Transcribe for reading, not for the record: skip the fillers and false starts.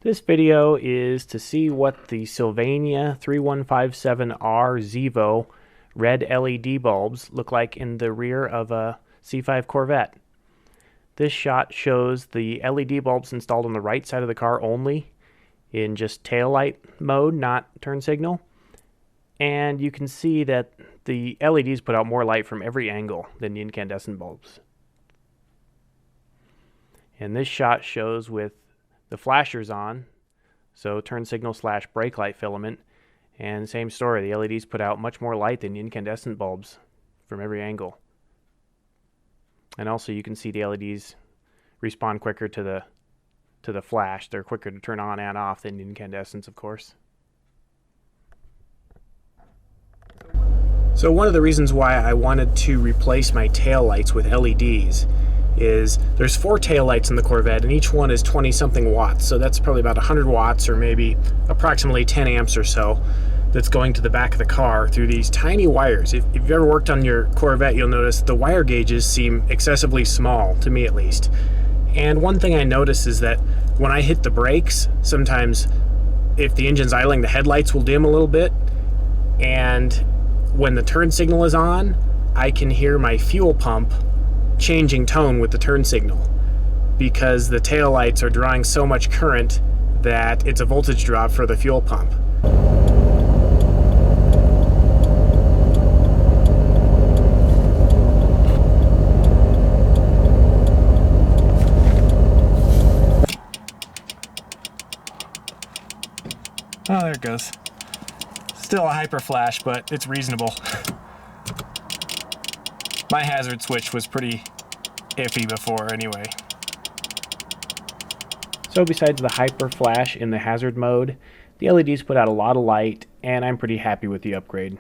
This video is to see what the Sylvania 3157R Zevo red LED bulbs look like in the rear of a C5 Corvette. This shot shows the LED bulbs installed on the right side of the car only, in just taillight mode, not turn signal. And you can see that the LEDs put out more light from every angle than the incandescent bulbs. And this shot shows with the flashers on, so turn signal / brake light filament, and same story, the LEDs put out much more light than the incandescent bulbs from every angle. And also you can see the LEDs respond quicker to the flash. They're quicker to turn on and off than incandescents, of course. So one of the reasons why I wanted to replace my taillights with LEDs is there's 4 taillights in the Corvette, and each one is 20 something watts, so that's probably about 100 watts or maybe approximately 10 amps or so that's going to the back of the car through these tiny wires. If you've ever worked on your Corvette, you'll notice the wire gauges seem excessively small, to me at least. And one thing I notice is that when I hit the brakes, sometimes if the engine's idling, the headlights will dim a little bit, and when the turn signal is on, I can hear my fuel pump changing tone with the turn signal because the taillights are drawing so much current that it's a voltage drop for the fuel pump. Oh, there it goes. Still a HyperFlash, but it's reasonable. My hazard switch was pretty iffy before anyway. So besides the HyperFlash in the hazard mode, the LEDs put out a lot of light, and I'm pretty happy with the upgrade.